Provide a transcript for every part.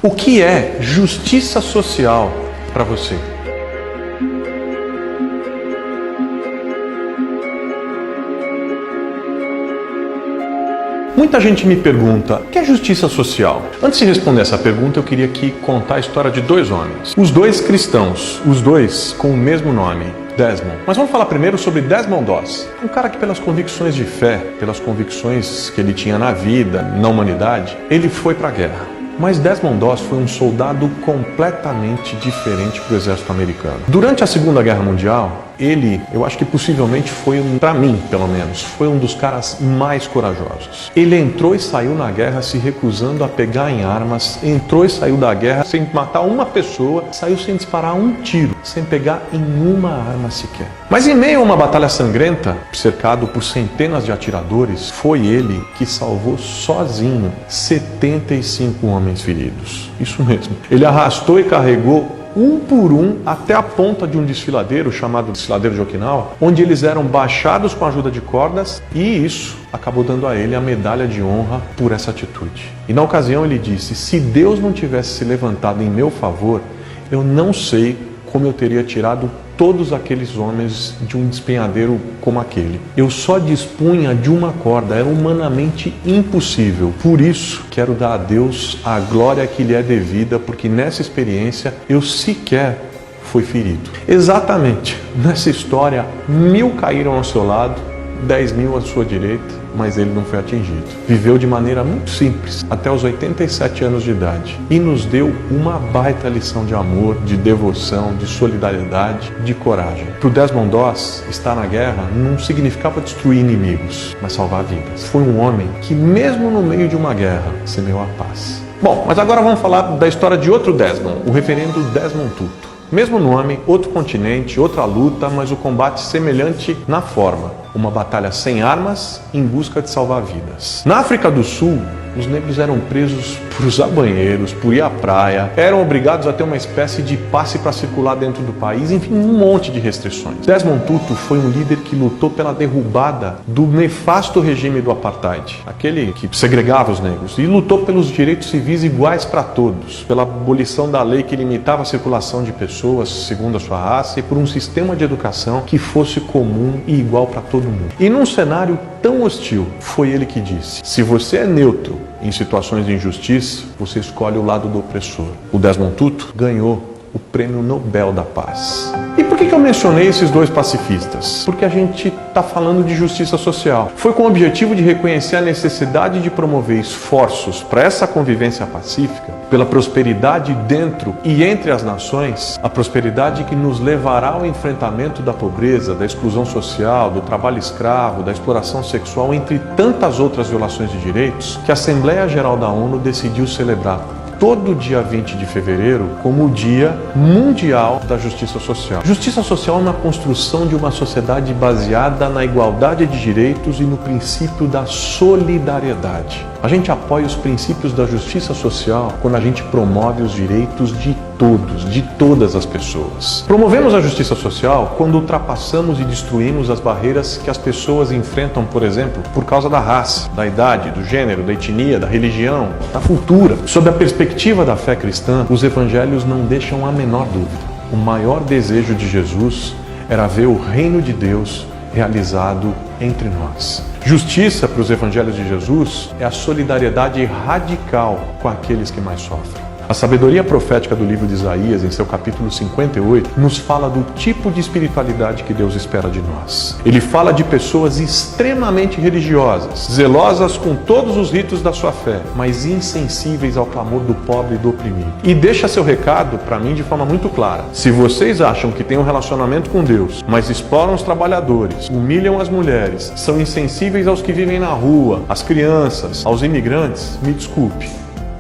O que é justiça social para você? Muita gente me pergunta, o que é justiça social? Antes de responder essa pergunta, eu queria aqui contar a história de dois homens. Os dois cristãos, os dois com o mesmo nome, Desmond. Mas vamos falar primeiro sobre Desmond Doss. Um cara que pelas convicções de fé, pelas convicções que ele tinha na vida, na humanidade, ele foi para a guerra. Mas Desmond Doss foi um soldado completamente diferente para o exército americano. Durante a Segunda Guerra Mundial, ele, eu acho que possivelmente foi, para mim pelo menos, foi um dos caras mais corajosos. Ele entrou e saiu na guerra se recusando a pegar em armas, entrou e saiu da guerra sem matar uma pessoa, saiu sem disparar um tiro, sem pegar em uma arma sequer. Mas em meio a uma batalha sangrenta, cercado por centenas de atiradores, foi ele que salvou sozinho 75 homens feridos. Isso mesmo. Ele arrastou e carregou um por um até a ponta de um desfiladeiro chamado Desfiladeiro de Okinawa, onde eles eram baixados com a ajuda de cordas, e isso acabou dando a ele a medalha de honra por essa atitude. E na ocasião ele disse: se Deus não tivesse se levantado em meu favor, eu não sei como eu teria tirado todos aqueles homens de um despenhadeiro como aquele. Eu só dispunha de uma corda, era humanamente impossível. Por isso, quero dar a Deus a glória que lhe é devida, porque nessa experiência eu sequer fui ferido. Exatamente, nessa história, 1000 caíram ao seu lado, 10.000 à sua direita, mas ele não foi atingido. Viveu de maneira muito simples, até os 87 anos de idade, e nos deu uma baita lição de amor, de devoção, de solidariedade, de coragem. Para o Desmond Doss, estar na guerra não significava destruir inimigos, mas salvar vidas. Foi um homem que, mesmo no meio de uma guerra, semeou a paz. Bom, mas agora vamos falar da história de outro Desmond, o reverendo Desmond Tutu. Mesmo nome, outro continente, outra luta, mas o combate semelhante na forma. Uma batalha sem armas em busca de salvar vidas. Na África do Sul, os negros eram presos por usar banheiros, por ir à praia, eram obrigados a ter uma espécie de passe para circular dentro do país, enfim, um monte de restrições. Desmond Tutu foi um líder que lutou pela derrubada do nefasto regime do apartheid, aquele que segregava os negros, e lutou pelos direitos civis iguais para todos, pela abolição da lei que limitava a circulação de pessoas segundo a sua raça e por um sistema de educação que fosse comum e igual para todo mundo. E num cenário tão hostil, foi ele que disse: se você é neutro em situações de injustiça, você escolhe o lado do opressor. O Desmond Tutu ganhou o Prêmio Nobel da Paz. E por que eu mencionei esses dois pacifistas? Porque a gente está falando de justiça social. Foi com o objetivo de reconhecer a necessidade de promover esforços para essa convivência pacífica, pela prosperidade dentro e entre as nações, a prosperidade que nos levará ao enfrentamento da pobreza, da exclusão social, do trabalho escravo, da exploração sexual, entre tantas outras violações de direitos, que a Assembleia Geral da ONU decidiu celebrar todo dia 20 de fevereiro como o Dia Mundial da Justiça Social. Justiça social é uma construção de uma sociedade baseada na igualdade de direitos e no princípio da solidariedade. A gente apoia os princípios da justiça social quando a gente promove os direitos de todos, de todas as pessoas. Promovemos a justiça social quando ultrapassamos e destruímos as barreiras que as pessoas enfrentam, por exemplo, por causa da raça, da idade, do gênero, da etnia, da religião, da cultura. Sob a perspectiva da fé cristã, os evangelhos não deixam a menor dúvida. O maior desejo de Jesus era ver o reino de Deus realizado entre nós. Justiça para os evangelhos de Jesus é a solidariedade radical com aqueles que mais sofrem. A sabedoria profética do livro de Isaías, em seu capítulo 58, nos fala do tipo de espiritualidade que Deus espera de nós. Ele fala de pessoas extremamente religiosas, zelosas com todos os ritos da sua fé, mas insensíveis ao clamor do pobre e do oprimido. E deixa seu recado para mim de forma muito clara. Se vocês acham que têm um relacionamento com Deus, mas exploram os trabalhadores, humilham as mulheres, são insensíveis aos que vivem na rua, às crianças, aos imigrantes, me desculpe.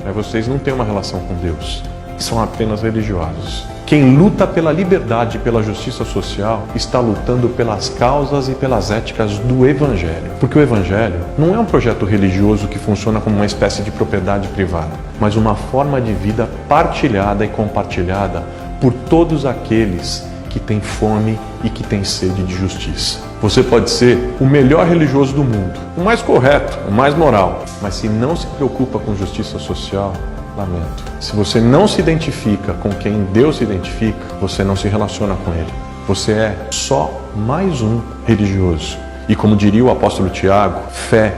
Mas vocês não têm uma relação com Deus, são apenas religiosos. Quem luta pela liberdade e pela justiça social está lutando pelas causas e pelas éticas do Evangelho. Porque o Evangelho não é um projeto religioso que funciona como uma espécie de propriedade privada, mas uma forma de vida partilhada e compartilhada por todos aqueles que têm fome e que têm sede de justiça. Você pode ser o melhor religioso do mundo, o mais correto, o mais moral, mas se não se preocupa com justiça social, lamento. Se você não se identifica com quem Deus se identifica, você não se relaciona com Ele. Você é só mais um religioso. E como diria o apóstolo Tiago, fé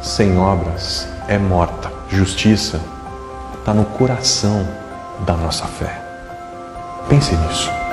sem obras é morta. Justiça está no coração da nossa fé. Pense nisso.